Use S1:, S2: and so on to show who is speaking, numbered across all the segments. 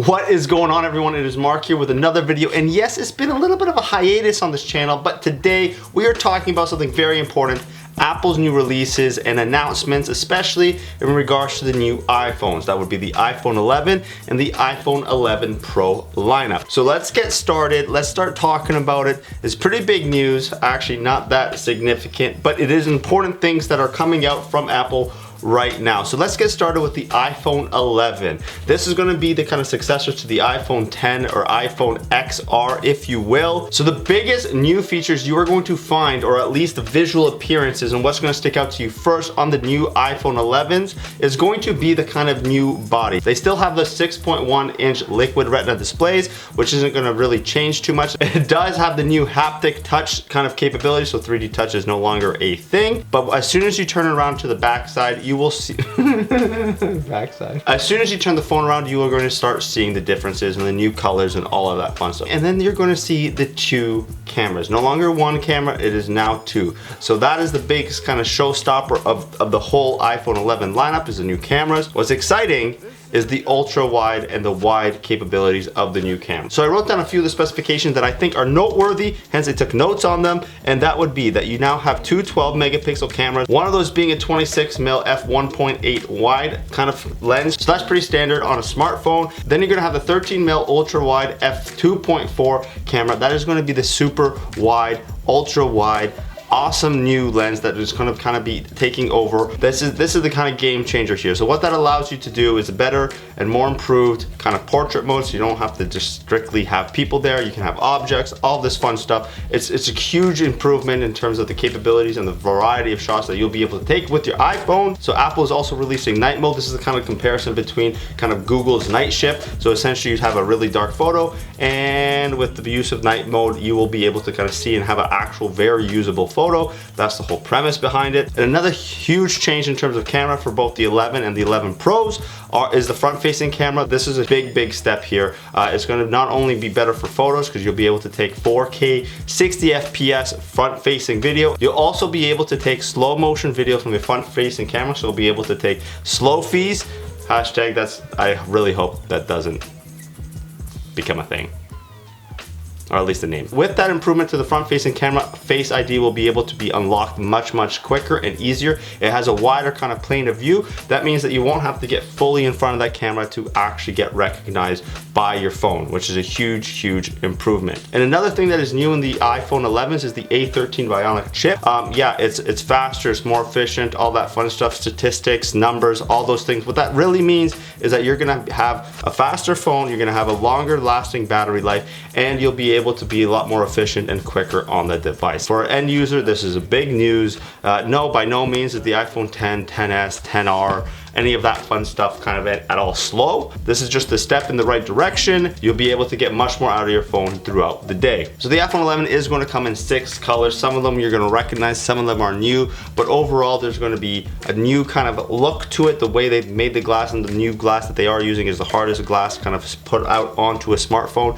S1: What is going on, everyone? It is Mark here with another video, and yes, it's been a little bit of a hiatus on this channel, but today we are talking about something very important: Apple's new releases and announcements, especially in regards to the new iPhones. That would be the iPhone 11 and the iPhone 11 Pro lineup. So let's get started. Let's start talking about it. It's pretty big news, actually not that significant, but it is important things that are coming out from Apple right now. So let's get started with the iPhone 11. This is going to be the kind of successor to the iPhone 10 or iPhone XR, if you will. So the biggest new features you are going to find, or at least the visual appearances and what's going to stick out to you first on the new iPhone 11s, is going to be the kind of new body. They still have the 6.1-inch liquid retina displays, which isn't going to really change too much. It does have the new haptic touch kind of capability, so 3D touch is no longer a thing. But as soon as you turn around to the back side, you will see backside. As soon as you turn the phone around, you are going to start seeing the differences and the new colors and all of that fun stuff. And then you're going to see the two cameras. No longer one camera, it is now two. So that is the biggest kind of showstopper of the whole iPhone 11 lineup, is the new cameras. What's exciting is the ultra wide and the wide capabilities of the new camera. So I wrote down a few of the specifications that I think are noteworthy, hence I took notes on them, and that would be that you now have two 12 megapixel cameras, one of those being a 26mm f1.8 wide kind of lens. So that's pretty standard on a smartphone. Then you're gonna have the 13mm ultra wide f2.4 camera. That is gonna be the super wide, ultra wide, awesome new lens that is going to kind of be taking over. This is the kind of game changer here. So what that allows you to do is a better and more improved kind of portrait mode, so you don't have to just strictly have people there. You can have objects, all this fun stuff. It's a huge improvement in terms of the capabilities and the variety of shots that you'll be able to take with your iPhone. So Apple is also releasing night mode. This is the kind of comparison between kind of Google's night shift. So essentially you have a really dark photo, and with the use of night mode, you will be able to kind of see and have an actual very usable photo. That's the whole premise behind it. And another huge change in terms of camera for both the 11 and the 11 Pros is the front-facing camera. This is a big step here. It's going to not only be better for photos, because you'll be able to take 4K 60 FPS front-facing video. You'll also be able to take slow motion video from the front-facing camera, so you'll be able to take slow fees. Hashtag that's, I really hope that doesn't become a thing, or at least a name. With that improvement to the front-facing camera, Face ID will be able to be unlocked much quicker and easier. It has a wider kind of plane of view. That means that you won't have to get fully in front of that camera to actually get recognized by your phone, which is a huge improvement. And another thing that is new in the iPhone 11s is the A13 Bionic chip. Yeah, it's faster, it's more efficient, all that fun stuff, statistics, numbers, all those things. What that really means is that you're gonna have a faster phone, you're gonna have a longer lasting battery life, and you'll be able to be a lot more efficient and quicker on the device. For an end user, this is a big news. No, by no means is the iPhone 10, 10s, 10R, any of that fun stuff kind of at all slow. This is just a step in the right direction. You'll be able to get much more out of your phone throughout the day. So the iPhone 11 is going to come in 6 colors. Some of them you're going to recognize, some of them are new, but overall there's going to be a new kind of look to it. The way they've made the glass, and the new glass that they are using is the hardest glass kind of put out onto a smartphone.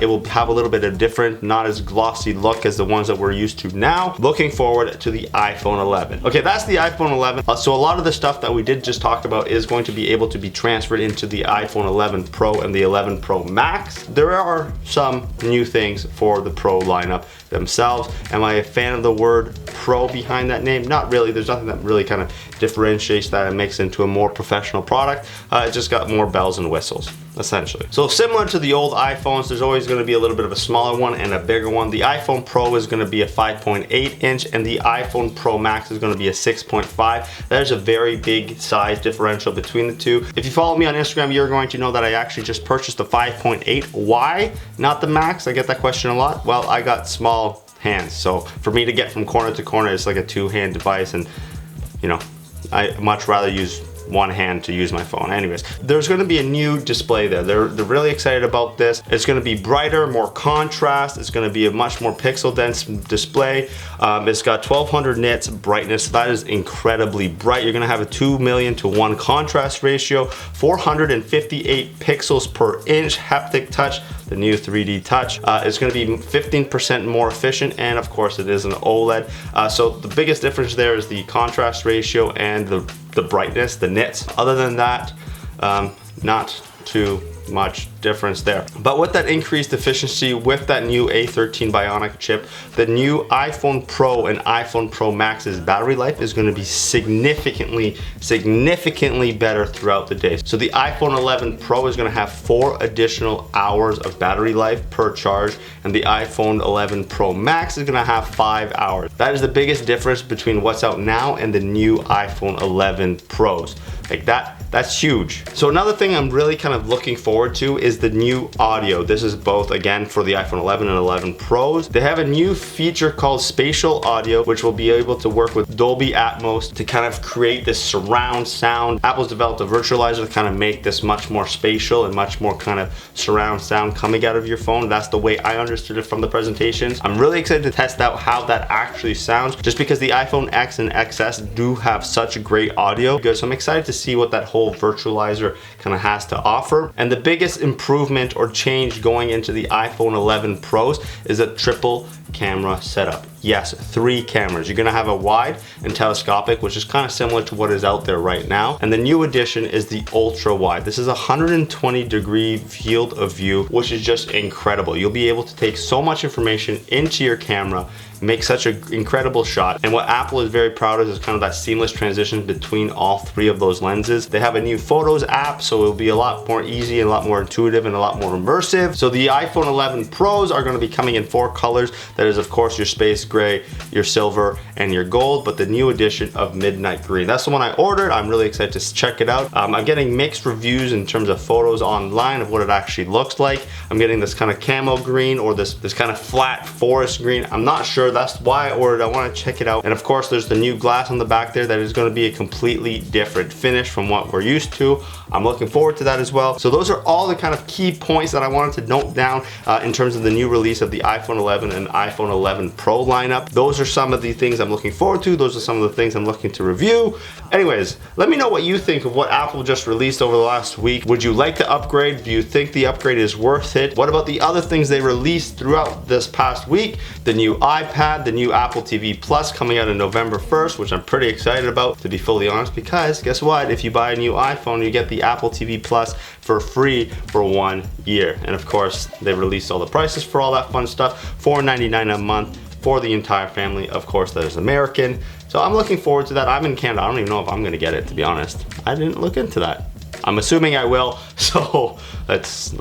S1: It will have a little bit of different, not as glossy look as the ones that we're used to now. Looking forward to the iPhone 11. Okay, that's the iPhone 11. So a lot of the stuff that we did just talk about is going to be able to be transferred into the iPhone 11 Pro and the 11 Pro Max. There are some new things for the Pro lineup themselves. Am I a fan of the word Pro behind that name? Not really. There's nothing that really kind of differentiates that and makes it into a more professional product. It just got more bells and whistles, essentially. So similar to the old iPhones, there's always going to be a little bit of a smaller one and a bigger one. The iPhone Pro is going to be a 5.8 inch and the iPhone Pro Max is going to be a 6.5. There's a very big size differential between the two. If you follow me on Instagram, you're going to know that I actually just purchased the 5.8. Why not the Max? I get that question a lot. Well, I got small hands, so for me to get from corner to corner, it's like a two-hand device, and you know, I much rather use one hand to use my phone. Anyways, there's going to be a new display there. They're really excited about this. It's going to be brighter, more contrast. It's going to be a much more pixel dense display. It's got 1200 nits brightness. That is incredibly bright. You're going to have a 2,000,000:1 contrast ratio, 458 pixels per inch haptic touch, the new 3D touch. It's going to be 15% more efficient, and of course it is an OLED. So the biggest difference there is the contrast ratio and the brightness, the nits. Other than that, not too much difference there. But with that increased efficiency, with that new A13 Bionic chip, the new iPhone Pro and iPhone Pro Max's battery life is going to be significantly better throughout the day. So the iPhone 11 Pro is going to have 4 additional hours of battery life per charge, and the iPhone 11 Pro Max is going to have 5 hours. That is the biggest difference between what's out now and the new iPhone 11 Pros. Like that's huge. So another thing I'm really kind of looking forward to is the new audio. This is both, again, for the iPhone 11 and 11 Pros. They have a new feature called spatial audio, which will be able to work with Dolby Atmos to kind of create this surround sound. Apple's developed a virtualizer to kind of make this much more spatial and much more kind of surround sound coming out of your phone. That's the way I understood it from the presentations. I'm really excited to test out how that actually sounds, just because the iPhone X and XS do have such great audio. So I'm excited to see what that whole virtualizer kind of has to offer. And the biggest improvement or change going into the iPhone 11 Pros is a triple camera setup. Yes, 3 cameras. You're gonna have a wide and telescopic, which is kind of similar to what is out there right now. And the new addition is the ultra wide. This is a 120-degree field of view, which is just incredible. You'll be able to take so much information into your camera, make such an incredible shot. And what Apple is very proud of is kind of that seamless transition between all 3 of those lenses. They have a new Photos app, so it'll be a lot more easy and a lot more intuitive and a lot more immersive. So the iPhone 11 Pros are going to be coming in 4 colors. That is, of course, your space gray, your silver, and your gold, but the new edition of midnight green. That's the one I ordered. I'm really excited to check it out. I'm getting mixed reviews in terms of photos online of what it actually looks like. I'm getting this kind of camo green or this kind of flat forest green. I'm not sure. That's why I ordered. I want to check it out. And of course, there's the new glass on the back there that is going to be a completely different finish from what we're used to. I'm looking forward to that as well. So those are all the kind of key points that I wanted to note down in terms of the new release of the iPhone 11 and iPhone 11 Pro lineup. Those are some of the things I'm looking forward to. Those are some of the things I'm looking to review. Anyways, let me know what you think of what Apple just released over the last week. Would you like to upgrade? Do you think the upgrade is worth it? What about the other things they released throughout this past week? The new iPad, the new Apple TV Plus coming out on November 1st, which I'm pretty excited about, to be fully honest, because guess what? If you buy a new iPhone, you get the Apple TV Plus for free for 1 year. And of course, they released all the prices for all that fun stuff. $4.99 a month for the entire family. Of course, that is American. So I'm looking forward to that. I'm in Canada. I don't even know if I'm gonna get it, to be honest. I didn't look into that. I'm assuming I will, so let's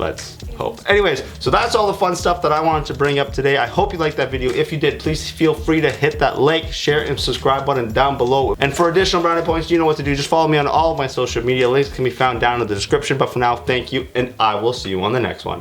S1: hope. Anyways, so that's all the fun stuff that I wanted to bring up today. I hope you liked that video. If you did, please feel free to hit that like, share, and subscribe button down below. And for additional brownie points, you know what to do. Just follow me on all of my social media. Links can be found down in the description. But for now, thank you, and I will see you on the next one.